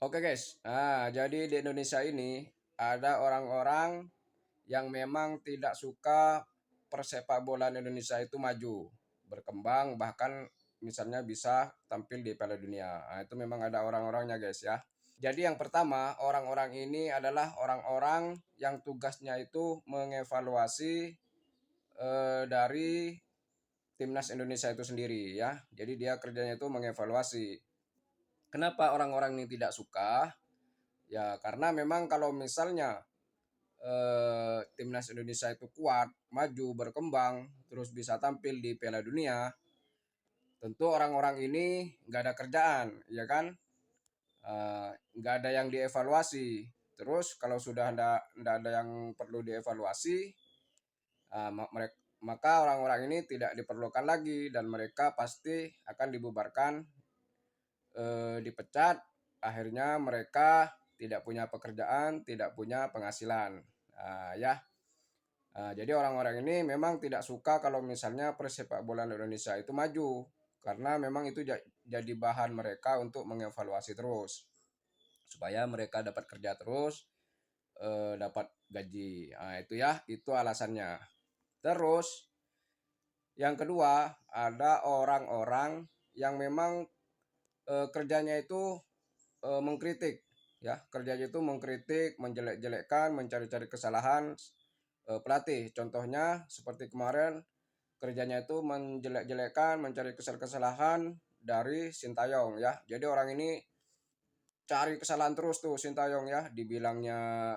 Oke guys, jadi di Indonesia ini ada orang-orang yang memang tidak suka persepak bolaan Indonesia itu maju, berkembang, bahkan misalnya bisa tampil di Piala Dunia. Nah, itu memang ada orang-orangnya guys ya. Jadi yang pertama, orang-orang ini adalah orang-orang yang tugasnya itu mengevaluasi dari timnas Indonesia itu sendiri ya. Jadi dia kerjanya itu mengevaluasi. Kenapa orang-orang ini tidak suka? Ya, karena memang kalau misalnya timnas Indonesia itu kuat, maju, berkembang, terus bisa tampil di Piala Dunia, tentu orang-orang ini nggak ada kerjaan, ya kan? Nggak ada yang dievaluasi. Terus kalau sudah nggak ada yang perlu dievaluasi, maka orang-orang ini tidak diperlukan lagi dan mereka pasti akan dibubarkan, dipecat. Akhirnya mereka tidak punya pekerjaan, tidak punya penghasilan. Ya. Jadi orang-orang ini memang tidak suka kalau misalnya persepak bola Indonesia itu maju karena memang itu jadi bahan mereka untuk mengevaluasi terus supaya mereka dapat kerja terus, dapat gaji. Itu ya, itu alasannya. Terus yang kedua ada orang-orang yang memang kerjanya itu mengkritik ya, kerjanya itu mengkritik, menjelek-jelekkan, mencari-cari kesalahan pelatih. Contohnya seperti kemarin kerjanya itu menjelek-jelekkan, mencari kesalahan dari Sintayong ya. Jadi orang ini cari kesalahan terus tuh Sintayong ya, dibilangnya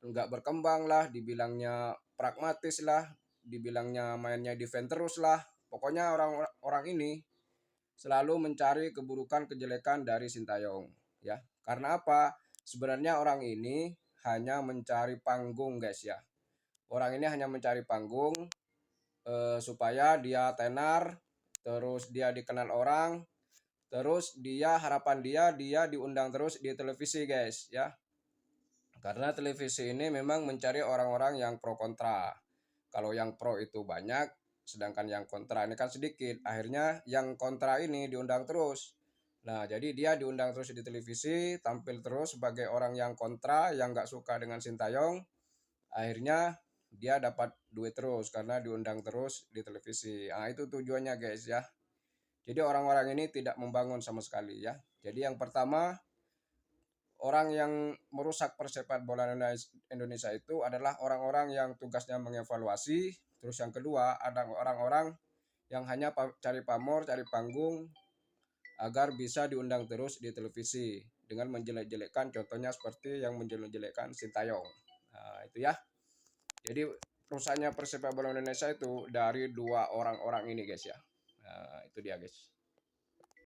nggak berkembang lah, dibilangnya pragmatis lah, dibilangnya mainnya defense terus lah. Pokoknya orang-orang ini selalu mencari keburukan kejelekan dari Sintayong ya. Karena apa? Sebenarnya orang ini hanya mencari panggung guys ya. Orang ini hanya mencari panggung supaya dia tenar, terus dia dikenal orang, terus harapan dia diundang terus di televisi guys ya. Karena televisi ini memang mencari orang-orang yang pro kontra. Kalau yang pro itu banyak, sedangkan yang kontra ini kan sedikit. Akhirnya yang kontra ini diundang terus. Nah, jadi dia diundang terus di televisi, tampil terus sebagai orang yang kontra, yang nggak suka dengan Sintayong. Akhirnya dia dapat duit terus karena diundang terus di televisi. Itu tujuannya guys ya. Jadi orang-orang ini tidak membangun sama sekali ya. Jadi yang pertama, orang yang merusak persepak bola Indonesia itu adalah orang-orang yang tugasnya mengevaluasi. Terus yang kedua, ada orang-orang yang hanya cari pamor, cari panggung agar bisa diundang terus di televisi dengan menjelek-jelekkan, contohnya seperti yang menjelek-jelekkan Sintayong. Itu ya. Jadi rusaknya persepak bola Indonesia itu dari dua orang-orang ini guys ya. Itu dia guys.